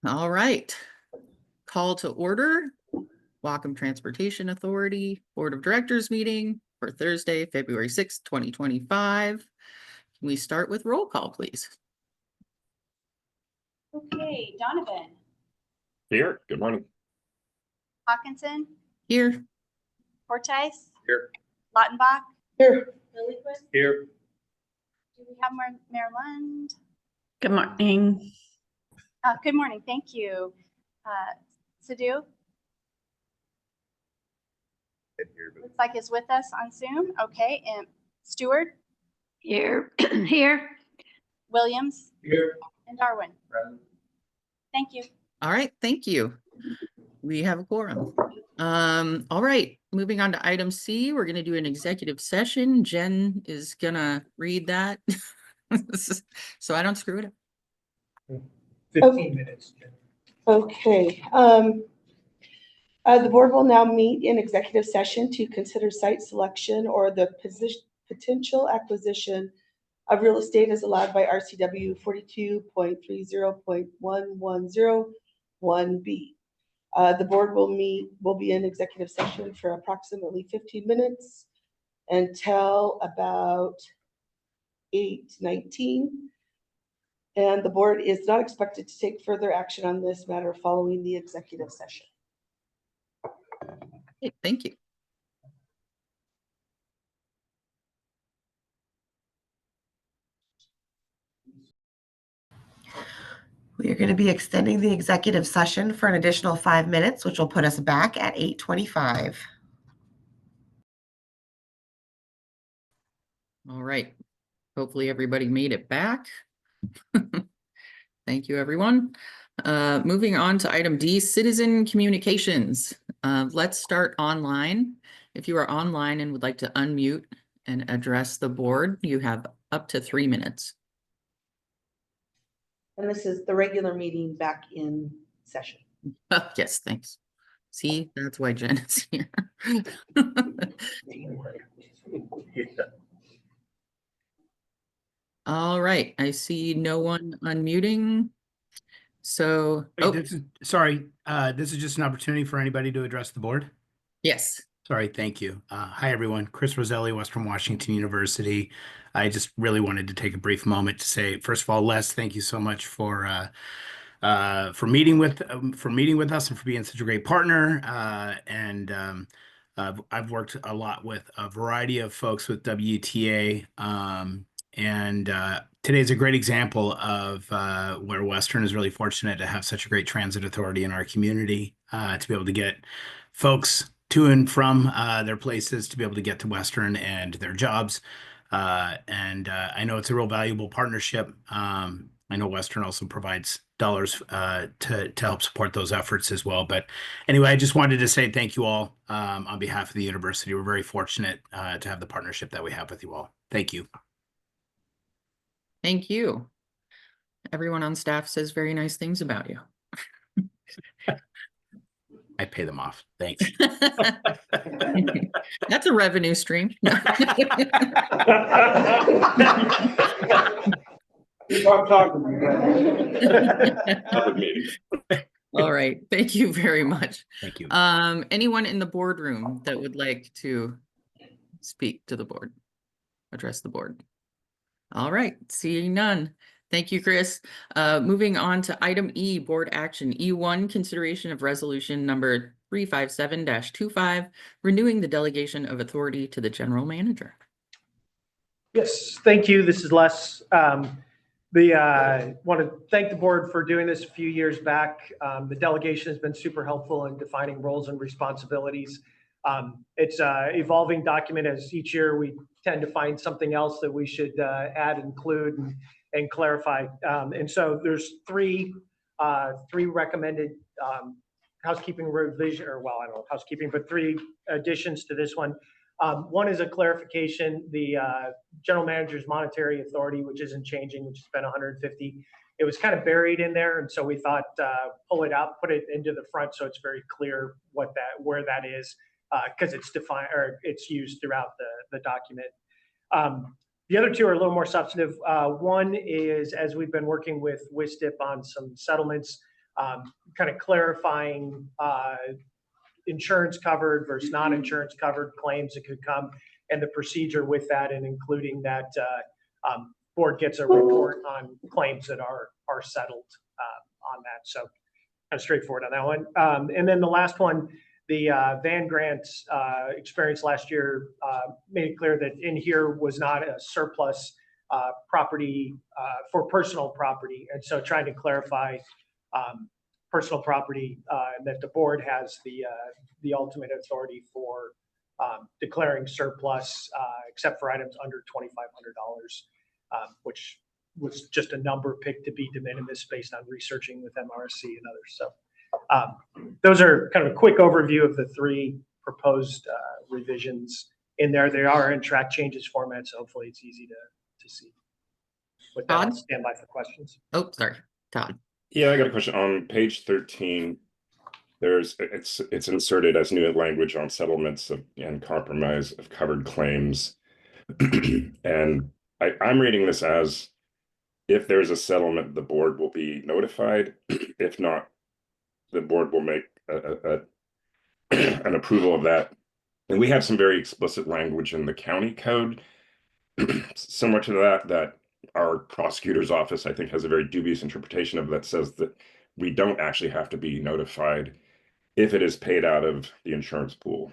All right. Call to order. Whatcom Transportation Authority Board of Directors meeting for Thursday, February 6th, 2025. Can we start with roll call, please? Okay, Donovan. Here. Good morning. Hawkinson. Here. Cortez. Here. Lautenbach. Here. Lillyquist. Here. Do we have Mayor Lund? Good morning. Good morning. Thank you. Sadhu. Looks like is with us on Zoom. Okay, and Stewart. Here. Here. Williams. Here. And Darwin. Present. Thank you. All right, thank you. We have a quorum. All right, moving on to item C, we're going to do an executive session. Jen is gonna read that so I don't screw it up. 15 minutes. Okay. The board will now meet in executive session to consider site selection or the potential acquisition of real estate as allowed by RCW 42.30.1101B. The board will be in executive session for approximately 15 minutes until about 8:19. And the board is not expected to take further action on this matter following the executive session. Okay, thank you. We are going to be extending the executive session for an additional 5 minutes, which will put us back at 8:25. All right. Hopefully everybody made it back. Thank you, everyone. Moving on to item D, citizen communications. Let's start online. If you are online and would like to unmute and address the board, you have up to 3 minutes. And this is the regular meeting back in session. Yes, thanks. See, that's why Jen is here. All right, I see no one unmuting. So, This is just an opportunity for anybody to address the board. yes. Sorry, thank you. Hi, everyone. Chris Roselli, Western Washington University. I just really wanted to take a brief moment to say, first of all, Les, thank you so much for meeting with us and for being such a great partner. I've worked a lot with a variety of folks with WTA. Today's a great example of where Western is really fortunate to have such a great transit authority in our community, to be able to get folks to and from their places, to be able to get to Western and their jobs. I know it's a real valuable partnership. I know Western also provides dollars to help support those efforts as well. But anyway, I just wanted to say thank you all on behalf of the university. We're very fortunate to have the partnership that we have with you all. Thank you. Thank you. Everyone on staff says very nice things about you. I pay them off. Thanks. That's a revenue stream. All right. Thank you very much. Thank you. Anyone in the boardroom that would like to speak to the board, address the board? All right. Seeing none. Thank you, Chris. Moving on to item E, board action. E1, consideration of resolution number 357-25, renewing the delegation of authority to the general manager. Yes, thank you. This is Les. Want to thank the board for doing this a few years back. The delegation has been super helpful in defining roles and responsibilities. It's an evolving document as each year we tend to find something else that we should add, include, and clarify. And so there's three recommended housekeeping revision, or well, I don't know housekeeping, but 3 additions to this one. One is a clarification. The general manager's monetary authority, which isn't changing, which has been 150. It was kind of buried in there, and so we thought pull it out, put it into the front, so it's very clear where that is, because it's defined or it's used throughout the document. The other 2 are a little more substantive. One is, as we've been working with WSTIP on some settlements, kind of clarifying insurance covered versus non-insurance covered claims that could come, and the procedure with that, and including that board gets a report on claims that are settled on that. So kind of straightforward on that one. And then the last one, the Van Grant's experience last year made it clear that in here was not a surplus property for personal property. And so trying to clarify personal property, and that the board has the ultimate authority for declaring surplus, except for items under $2,500, which was just a number picked to be de minimis based on researching with MRSC and others. So those are kind of a quick overview of the three proposed revisions in there. They are in track changes format, so hopefully it's easy to see. With that, I'll stand by for questions. Oh, sorry, Todd. Yeah, I got a question on page 13. It's inserted as new language on settlements and compromise of covered claims. And I'm reading this as, if there's a settlement, the board will be notified. If not, the board will make an approval of that. And we have some very explicit language in the county code similar to that our prosecutor's office, I think, has a very dubious interpretation of, that says that we don't actually have to be notified if it is paid out of the insurance pool.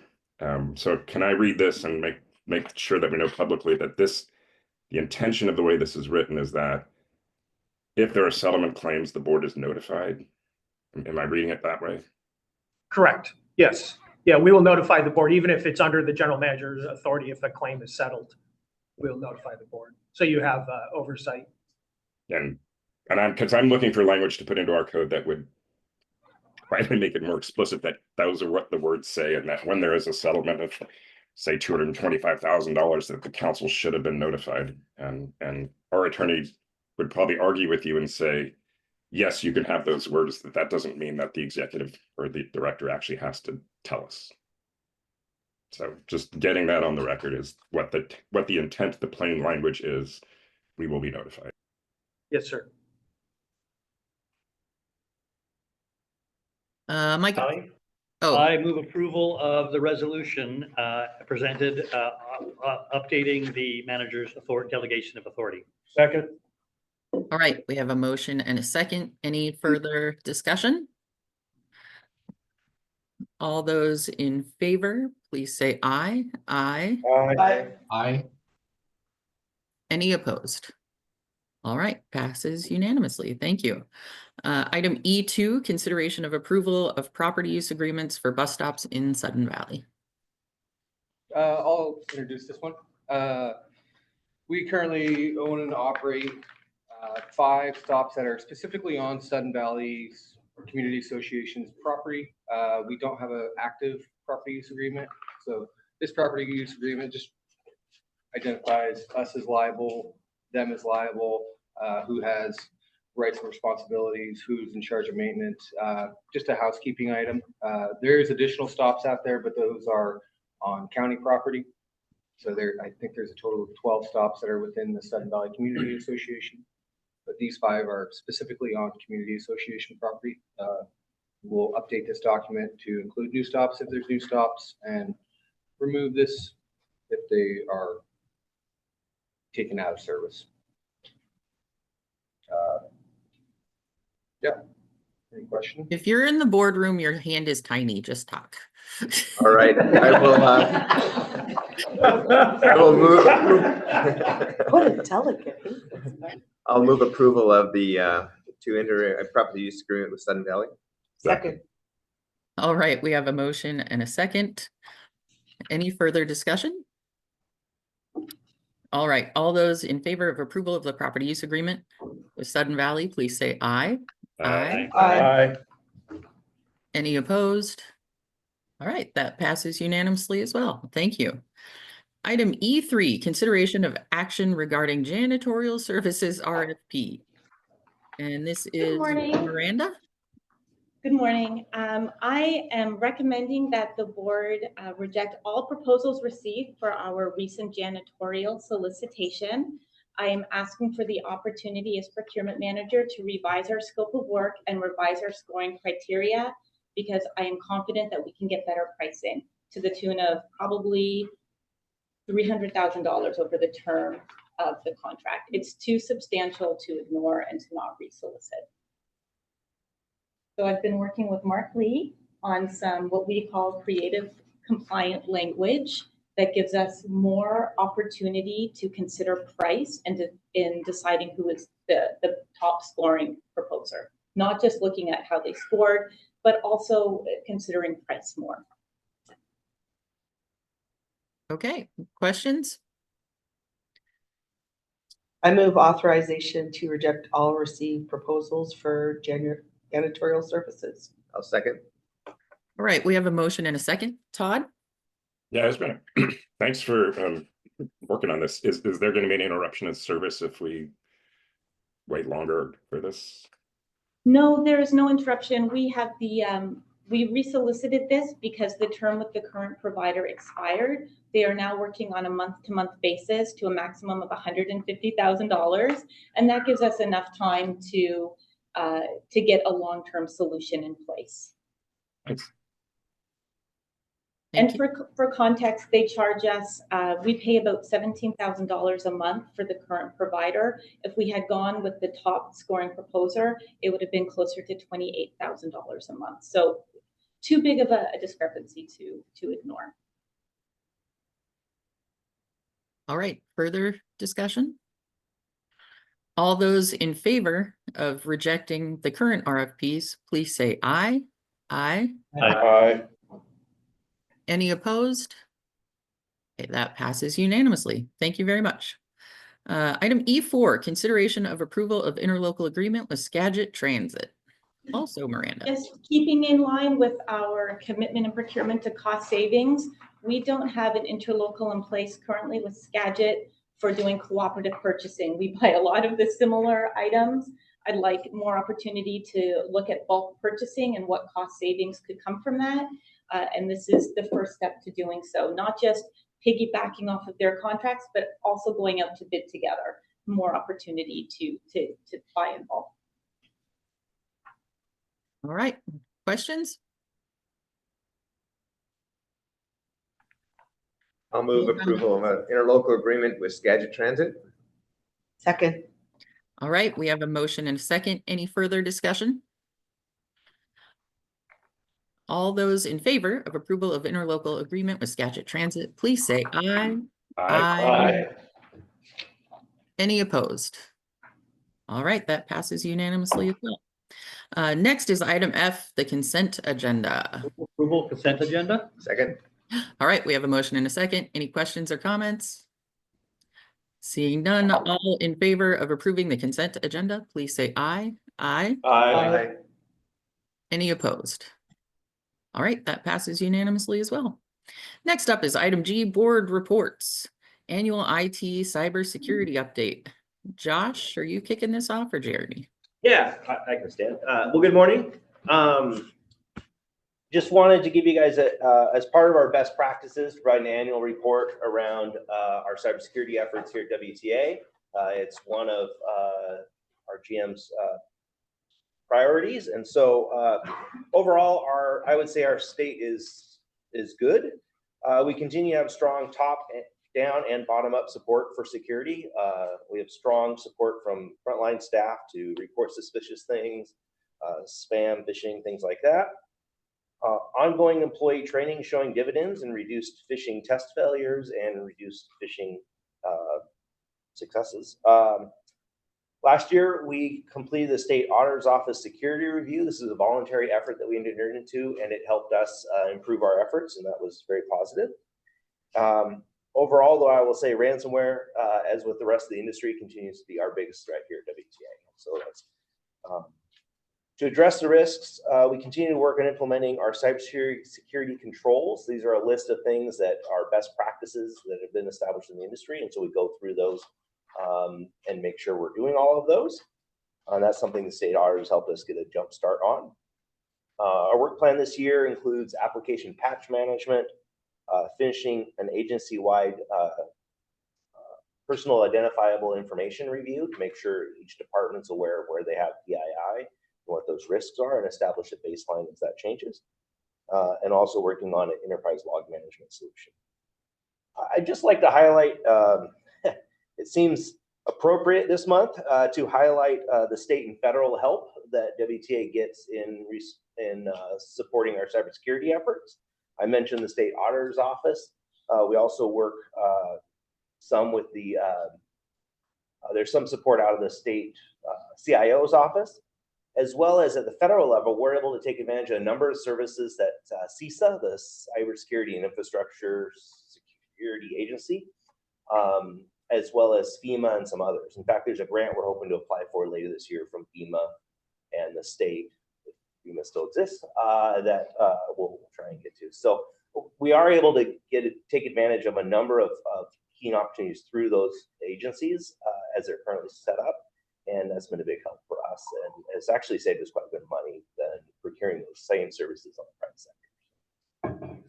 So can I read this and make sure that we know publicly that the intention of the way this is written is that if there are settlement claims, the board is notified? Am I reading it that way? Correct. Yes. Yeah, we will notify the board, even if it's under the general manager's authority. If a claim is settled, we'll notify the board. So you have oversight. And I'm looking for language to put into our code that would try to make it more explicit that those are what the words say, and that when there is a settlement of, say, $225,000, that the council should have been notified. And our attorney would probably argue with you and say, yes, you can have those words. That doesn't mean that the executive or the director actually has to tell us. So just getting that on the record is what the intent, the plain language is. We will be notified. Yes, sir. Mike. Oh, I move approval of the resolution presented, updating the manager's delegation of authority. Second. all right. We have a motion and a second. Any further discussion? All those in favor, please say aye. Aye. Aye. Any opposed? All right, passes unanimously. Thank you. Item E2, consideration of approval of property use agreements for bus stops in Sudden Valley. I'll introduce this one. We currently own and operate 5 stops that are specifically on Sudden Valley's Community Association's property. We don't have an active property use agreement. So this property use agreement just identifies us as liable, them as liable, who has rights and responsibilities, who's in charge of maintenance, just a housekeeping item. There's additional stops out there, but those are on county property. So I think there's a total of 12 stops that are within the Sudden Valley Community Association, but these 5 are specifically on Community Association property. We'll update this document to include new stops if there's new stops, and remove this if they are taken out of service. Yeah. Any questions? If you're in the boardroom, your hand is tiny, just talk. All right, I will move. What a delicate. I'll move approval of the 2 interim property use agreement with Sudden Valley. Second. All right, we have a motion and a second. Any further discussion? All right, all those in favor of approval of the property use agreement with Sudden Valley, please say aye. Aye. Aye. Any opposed? All right, that passes unanimously as well. Thank you. Item E3, consideration of action regarding janitorial services RFP. And this is morning. Miranda. Good morning. I am recommending that the board reject all proposals received for our recent janitorial solicitation. I am asking for the opportunity as procurement manager to revise our scope of work and revise our scoring criteria, because I am confident that we can get better pricing to the tune of probably $300,000 over the term of the contract. It's too substantial to ignore and to not resolicit. So I've been working with Mark Lee on some what we call creative compliant language that gives us more opportunity to consider price and in deciding who is the top scoring proposer. Not just looking at how they scored, but also considering price more. Okay, questions? I move authorization to reject all received proposals for janitorial services. I'll second. All right, we have a motion and a second. Todd? Yeah, it's been, thanks for working on this. Is there going to be an interruption of service if we wait longer for this? No, there is no interruption. We have the, we resolicited this because the term with the current provider expired. They are now working on a month-to-month basis to a maximum of $150,000. And that gives us enough time to get a long-term solution in place. Thanks. And for context, they charge us, we pay about $17,000 a month for the current provider. If we had gone with the top scoring proposer, it would have been closer to $28,000 a month. So too big of a discrepancy to ignore. All right, further discussion? All those in favor of rejecting the current RFPs, please say aye. Aye. Aye. Any opposed? Okay, that passes unanimously. Thank you very much. Item E4, consideration of approval of interlocal agreement with Skagit Transit. Also, Miranda. Yes, keeping in line with our commitment and procurement to cost savings, we don't have an interlocal in place currently with Skagit for doing cooperative purchasing. We buy a lot of the similar items. I'd like more opportunity to look at bulk purchasing and what cost savings could come from that. And this is the first step to doing so, not just piggybacking off of their contracts, but also going out to bid together. More opportunity to buy in bulk. All right, questions? I'll move approval of an interlocal agreement with Skagit Transit. Second. All right, we have a motion and a second. Any further discussion? All those in favor of approval of interlocal agreement with Skagit Transit, please say aye. Aye. Any opposed? All right, that passes unanimously as well. Next is item F, the consent agenda. Approval consent agenda? Second. All right, we have a motion and a second. Any questions or comments? Seeing none, all in favor of approving the consent agenda, please say aye. Aye. Aye. Any opposed? All right, that passes unanimously as well. Next up is item G, board reports. Annual IT cybersecurity update. Josh, are you kicking this off or Jeremy? Yeah, I can stand. Well, good morning. Just wanted to give you guys, as part of our best practices, provide an annual report around our cybersecurity efforts here at WTA. It's one of our GM's priorities, and so overall, I would say our state is good. We continue to have strong top down and bottom up support for security. We have strong support from frontline staff to report suspicious things, spam, phishing, things like that. Ongoing employee training showing dividends and reduced phishing test failures and reduced phishing successes. Last year, we completed the State Auditor's Office security review. This is a voluntary effort that we entered into, and it helped us improve our efforts, and that was very positive. Overall, though, I will say ransomware, as with the rest of the industry, continues to be our biggest threat here at WTA. So that's to address the risks, we continue to work on implementing our cybersecurity controls. These are a list of things that are best practices that have been established in the industry, and so we go through those and make sure we're doing all of those. And that's something the state auditors helped us get a jump start on. Our work plan this year includes application patch management, finishing an agency-wide personal identifiable information review to make sure each department's aware of where they have PII and what those risks are, and establish a baseline as that changes. And also working on an enterprise log management solution. I'd just like to highlight, it seems appropriate this month to highlight the state and federal help that WTA gets in supporting our cybersecurity efforts. I mentioned the state auditor's office. We also work some with the, there's some support out of the state CIO's office, as well as at the federal level. We're able to take advantage of a number of services that CISA, the Cybersecurity and Infrastructure Security Agency, as well as FEMA and some others. In fact, there's a grant we're hoping to apply for later this year from FEMA and the state, if FEMA still exists, that we'll try and get to. So we are able to take advantage of a number of keen opportunities through those agencies as they're currently set up. And that's been a big help for us. And it's actually saved us quite a bit of money than procuring those same services on the private sector.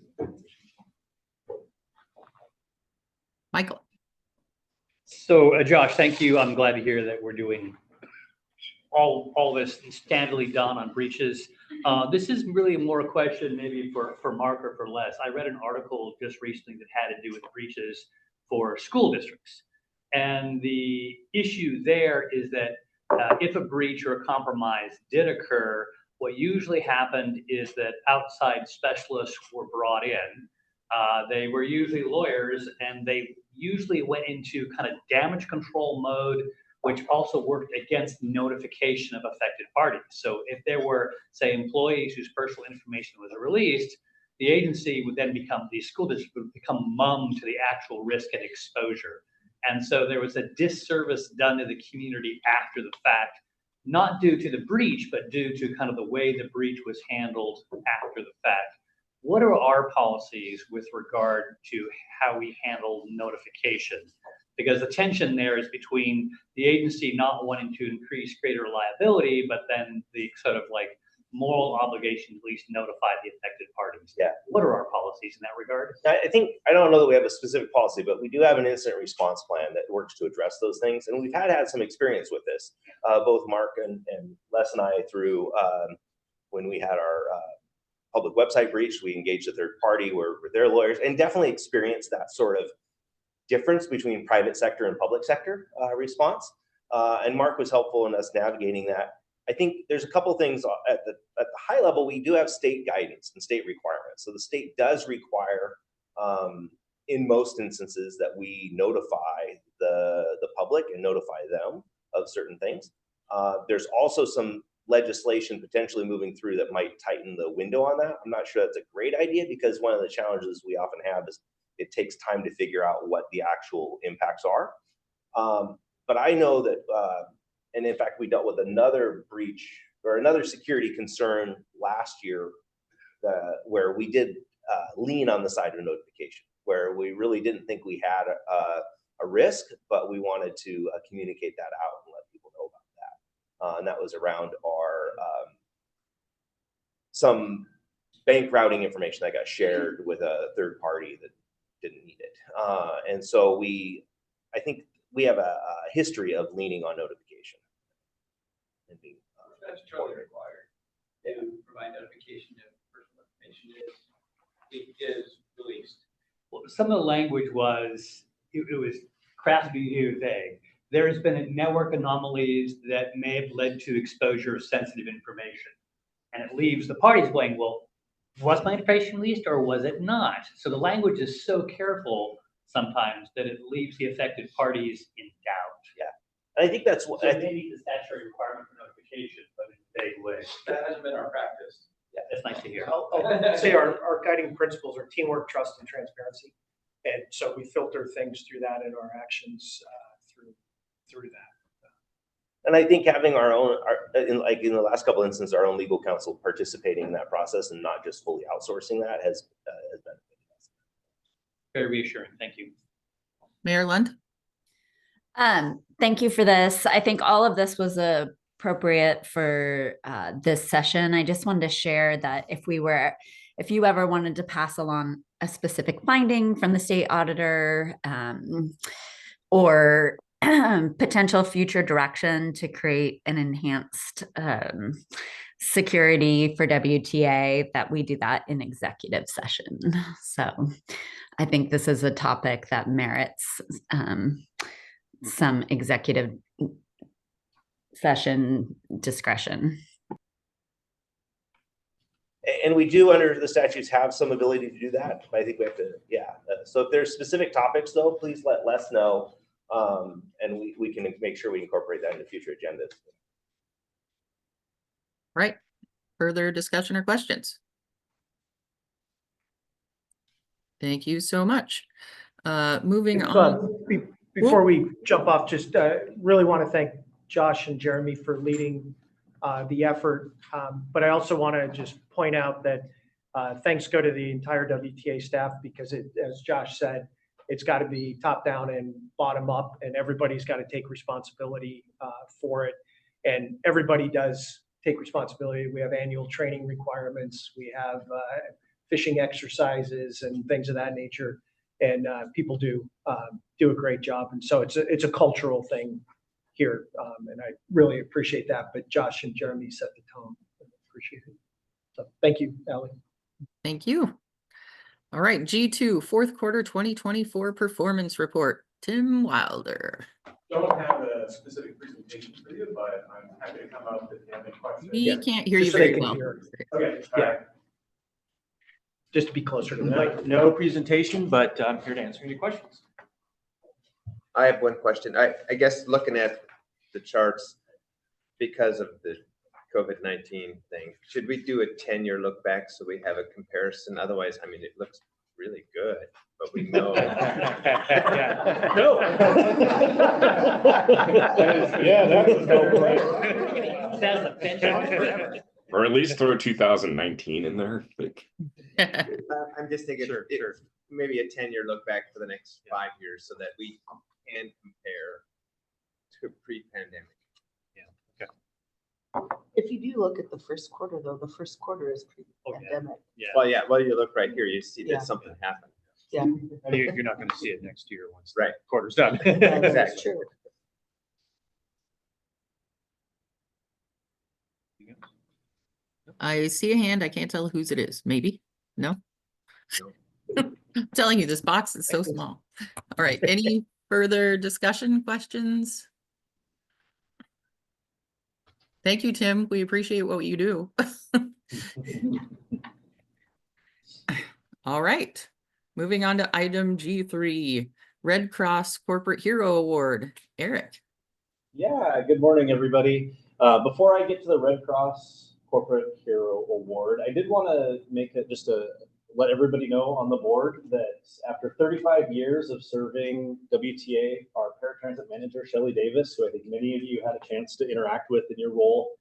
Michael. So Josh, thank you. I'm glad to hear that we're doing all this standardly done on breaches. This is really more a question maybe for Mark or for Les. I read an article just recently that had to do with breaches for school districts. And the issue there is that if a breach or a compromise did occur, what usually happened is that outside specialists were brought in. They were usually lawyers, and they usually went into kind of damage control mode, which also worked against notification of affected parties. So if there were, say, employees whose personal information was released, the agency would then become, the school district would become mum to the actual risk and exposure. And so there was a disservice done to the community after the fact, not due to the breach, but due to kind of the way the breach was handled after the fact. What are our policies with regard to how we handle notification? Because the tension there is between the agency not wanting to increase greater liability, but then the sort of like moral obligation to at least notify the affected parties. Yeah. What are our policies in that regard? I don't know that we have a specific policy, but we do have an incident response plan that works to address those things. And we've had some experience with this, both Mark and Les and I through when we had our public website breach. We engaged a third party where their lawyers, and definitely experienced that sort of difference between private sector and public sector response. And Mark was helpful in us navigating that. I think there's a couple things at the high level. We do have state guidance and state requirements. So the state does require, in most instances, that we notify the public and notify them of certain things. There's also some legislation potentially moving through that might tighten the window on that. I'm not sure that's a great idea, because one of the challenges we often have is it takes time to figure out what the actual impacts are. But I know that, and in fact, we dealt with another breach or another security concern last year where we did lean on the side of notification, where we really didn't think we had a risk, but we wanted to communicate that out and let people know about that. And that was around our some bank routing information that got shared with a third party that didn't need it. And so I think we have a history of leaning on notification. And being, that's totally required. To provide notification if personal information is released. Well, some of the language was, it was crafty, vague. There has been network anomalies that may have led to exposure of sensitive information. And it leaves the parties going, well, was my information released or was it not? So the language is so careful sometimes that it leaves the affected parties in doubt. Yeah. And I think that's what so they need the statutory requirement for notification, but in a vague way. That hasn't been our practice. Yeah, that's nice to hear. I'll say our guiding principles are teamwork, trust, and transparency. And so we filter things through that in our actions through that. And I think having our own, like in the last couple of instances, our own legal counsel participating in that process and not just fully outsourcing that has benefited us. Very reassuring. Thank you. Mayor Lund? Thank you for this. I think all of this was appropriate for this session. I just wanted to share that if you ever wanted to pass along a specific finding from the state auditor, or potential future direction to create an enhanced security for WTA, that we do that in executive session. So I think this is a topic that merits some executive session discretion. And we do, under the statutes, have some ability to do that. I think we have to, so if there's specific topics though, please let Les know. And we can make sure we incorporate that into future agendas. Right. Further discussion or questions? Thank you so much. Moving on. Before we jump off, just really want to thank Josh and Jeremy for leading the effort. But I also want to just point out that thanks go to the entire WTA staff, because as Josh said, it's got to be top down and bottom up, and everybody's got to take responsibility for it. And everybody does take responsibility. We have annual training requirements. We have fishing exercises and things of that nature. And people do a great job. And so it's a cultural thing here. And I really appreciate that. But Josh and Jeremy set the tone. Appreciate it. So thank you, Allie. Thank you. All right, G2, fourth quarter 2024 performance report. Tim Wilder. Don't have a specific presentation for you, but I'm happy to come up if you have any questions. We can't hear you very well. Okay. Yeah. Just to be closer to the mic. No presentation, but I'm here to answer any questions. I have one question. I guess looking at the charts, because of the COVID-19 thing, should we do a 10-year look back so we have a comparison? Otherwise, I mean, it looks really good, but we know. No. That's That's a benchmark. Or at least throw 2019 in there. Like, I'm just thinking maybe a 10-year look back for the next 5 years so that we can compare to pre-pandemic. If you do look at the first quarter, though, the first quarter is pre-pandemic. Well, you look right here, you see that something happened. Yeah. You're not going to see it next year once the quarter's done. Exactly. True. I see a hand. I can't tell whose it is. Maybe? No? I'm telling you, this box is so small. All right. Any further discussion, questions? Thank you, Tim. We appreciate what you do. All right. Moving on to item G3, Red Cross Corporate Hero Award. Eric. Yeah, good morning, everybody. Before I get to the Red Cross Corporate Hero Award, I did want to make it just to let everybody know on the board that after 35 years of serving WTA, our paratransit manager, Shelly Davis, who I think many of you had a chance to interact with in your role,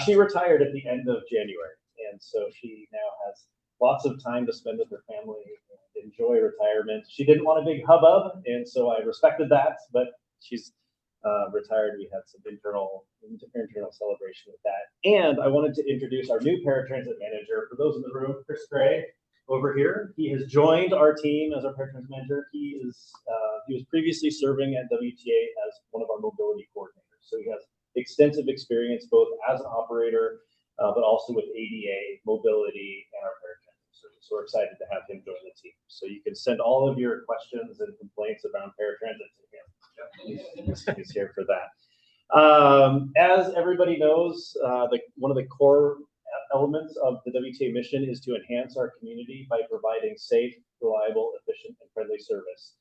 she retired at the end of January. And so she now has lots of time to spend with her family and enjoy retirement. She didn't want a big hubbub, and so I respected that, but she's retired. We had some internal celebration with that. And I wanted to introduce our new paratransit manager. For those in the room, Chris Gray over here. He has joined our team as our paratransit manager. He was previously serving at WTA as one of our mobility coordinators. So he has extensive experience both as an operator, but also with ADA, mobility, and our paratransit service. So we're excited to have him join the team. So you can send all of your questions and complaints around paratransit to him. He's here for that. As everybody knows, one of the core elements of the WTA mission is to enhance our community by providing safe, reliable, efficient, and friendly service.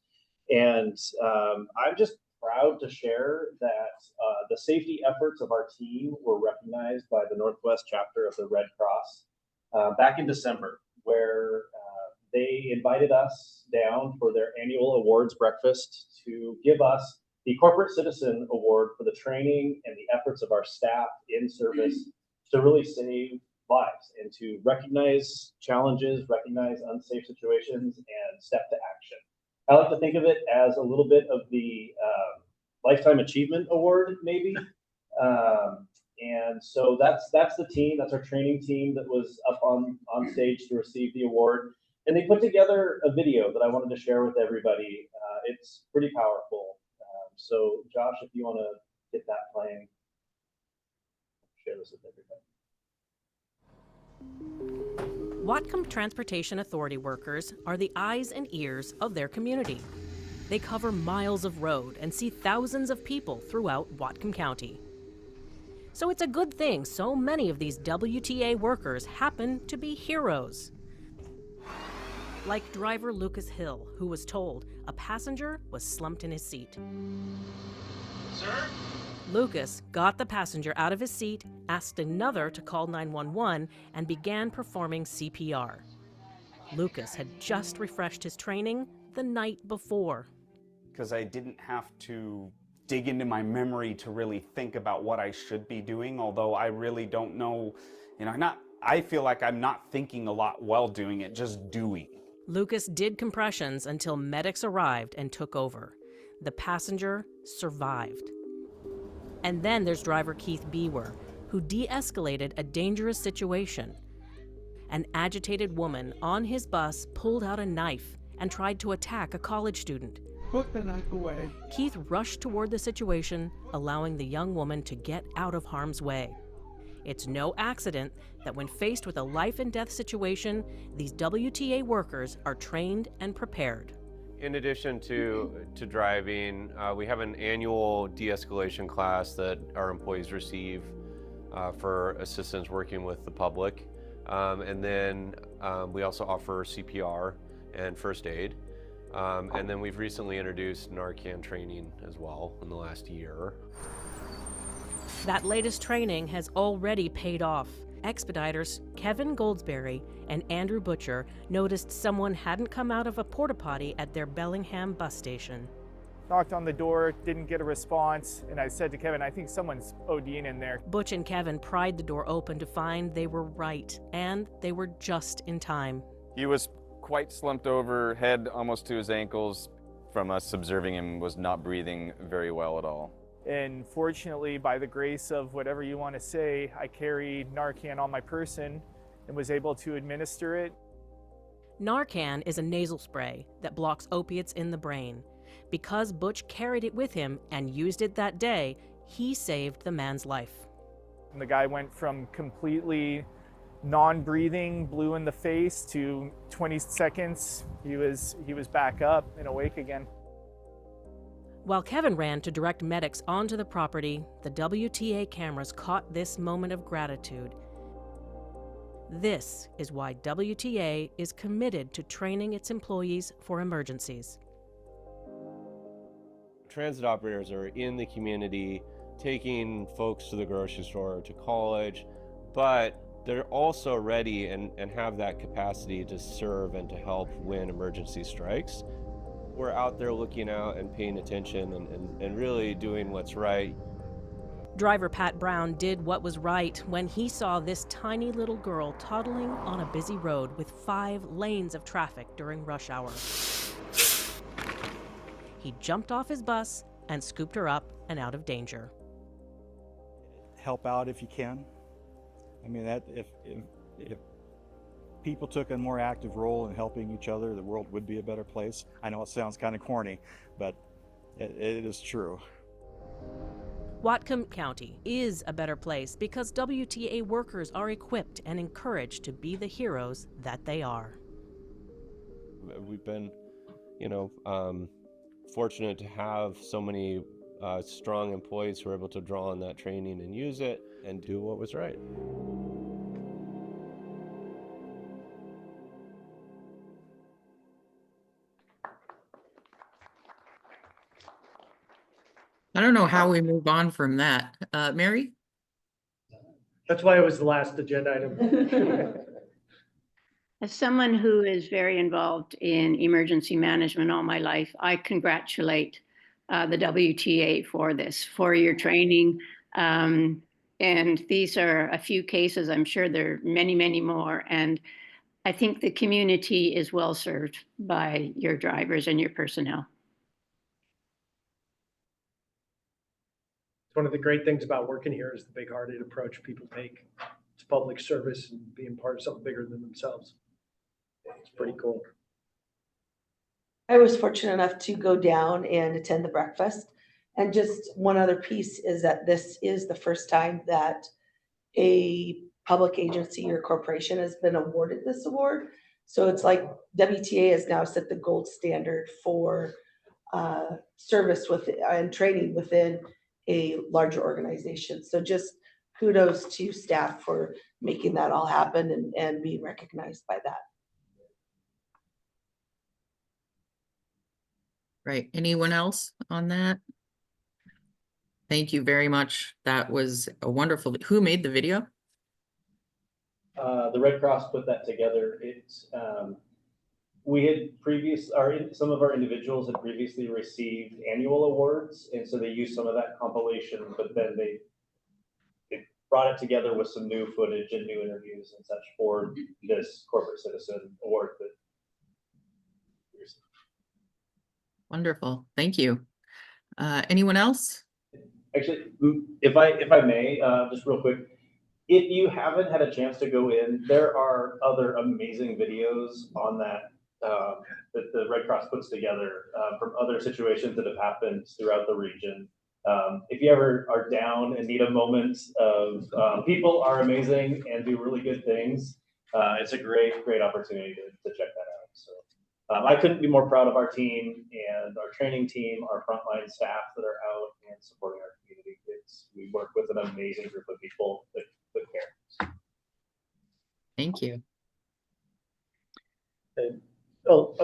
And I'm just proud to share that the safety efforts of our team were recognized by the Northwest chapter of the Red Cross back in December, where they invited us down for their annual awards breakfast to give us the Corporate Citizen Award for the training and the efforts of our staff in service to really save lives and to recognize challenges, recognize unsafe situations, and step to action. I like to think of it as a little bit of the Lifetime Achievement Award, maybe. And so that's the team, that's our training team that was up on stage to receive the award. And they put together a video that I wanted to share with everybody. It's pretty powerful. So Josh, if you want to get that playing, share this with everybody. Whatcom Transportation Authority workers are the eyes and ears of their community. They cover miles of road and see thousands of people throughout Whatcom County. So it's a good thing so many of these WTA workers happen to be heroes. Like driver Lucas Hill, who was told a passenger was slumped in his seat. Sir? Lucas got the passenger out of his seat, asked another to call 911, and began performing CPR. Lucas had just refreshed his training the night before. Because I didn't have to dig into my memory to really think about what I should be doing, although I really don't know, I feel like I'm not thinking a lot while doing it, just doing. Lucas did compressions until medics arrived and took over. The passenger survived. And then there's driver Keith Bewer, who de-escalated a dangerous situation. An agitated woman on his bus pulled out a knife and tried to attack a college student. Put the knife away. Keith rushed toward the situation, allowing the young woman to get out of harm's way. It's no accident that when faced with a life and death situation, these WTA workers are trained and prepared. In addition to driving, we have an annual de-escalation class that our employees receive for assistance working with the public. And then we also offer CPR and first aid. And then we've recently introduced Narcan training as well in the last year. That latest training has already paid off. Expediters Kevin Goldsberry and Andrew Butcher noticed someone hadn't come out of a porta potty at their Bellingham bus station. Knocked on the door, didn't get a response, and I said to Kevin, I think someone's ODing in there. Butch and Kevin pried the door open to find they were right, and they were just in time. He was quite slumped over, head almost to his ankles. From us observing him, was not breathing very well at all. And fortunately, by the grace of whatever you want to say, I carried Narcan on my person and was able to administer it. Narcan is a nasal spray that blocks opiates in the brain. Because Butch carried it with him and used it that day, he saved the man's life. And the guy went from completely non-breathing, blue in the face, to 20 seconds, he was back up and awake again. While Kevin ran to direct medics onto the property, the WTA cameras caught this moment of gratitude. This is why WTA is committed to training its employees for emergencies. Transit operators are in the community, taking folks to the grocery store, to college, but they're also ready and have that capacity to serve and to help when emergency strikes. We're out there looking out and paying attention and really doing what's right. Driver Pat Brown did what was right when he saw this tiny little girl toddling on a busy road with 5 lanes of traffic during rush hour. He jumped off his bus and scooped her up and out of danger. Help out if you can. I mean, that if people took a more active role in helping each other, the world would be a better place. I know it sounds kind of corny, but it is true. Whatcom County is a better place because WTA workers are equipped and encouraged to be the heroes that they are. We've been, fortunate to have so many strong employees who are able to draw on that training and use it and do what was right. I don't know how we move on from that. Mary? That's why it was the last agenda item. As someone who is very involved in emergency management all my life, I congratulate the WTA for this, for your training. And these are a few cases. I'm sure there are many, many more. And I think the community is well served by your drivers and your personnel. One of the great things about working here is the big-hearted approach people take to public service and being part of something bigger than themselves. It's pretty cool. I was fortunate enough to go down and attend the breakfast. And just one other piece is that this is the first time that a public agency or corporation has been awarded this award. So it's like WTA has now set the gold standard for service with and training within a larger organization. So just kudos to staff for making that all happen and being recognized by that. Right. Anyone else on that? Thank you very much. That was a wonderful. Who made the video? The Red Cross put that together. We had some of our individuals had previously received annual awards, and so they used some of that compilation, but then they brought it together with some new footage and new interviews and such for this corporate citizen award. Wonderful. Thank you. Anyone else? Actually, if I may, just real quick, if you haven't had a chance to go in, there are other amazing videos on that that the Red Cross puts together from other situations that have happened throughout the region. If you ever are down and need a moment of people are amazing and do really good things, it's a great opportunity to check that out. So I couldn't be more proud of our team and our training team, our frontline staff that are out and supporting our community. We work with an amazing group of people that care. Thank you. And,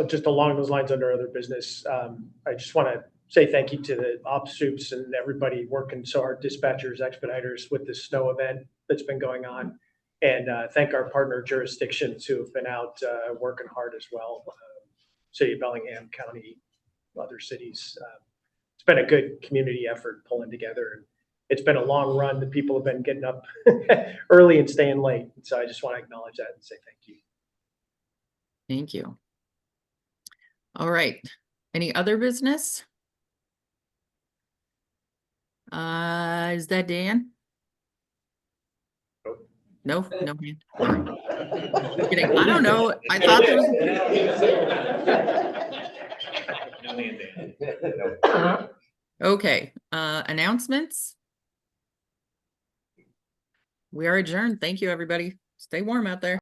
just along those lines under other business, I just want to say thank you to the ops soups and everybody working so hard, dispatchers, expediters with this snow event that's been going on. And thank our partner jurisdictions who have been out working hard as well. City of Bellingham, county, other cities. It's been a good community effort pulling together. And it's been a long run. The people have been getting up early and staying late. So I just want to acknowledge that and say thank you. Thank you. All right. Any other business? Is that Dan? No, no hand. All right. Kidding. I don't know. I thought there was. Okay. Announcements. We are adjourned. Thank you, everybody. Stay warm out there.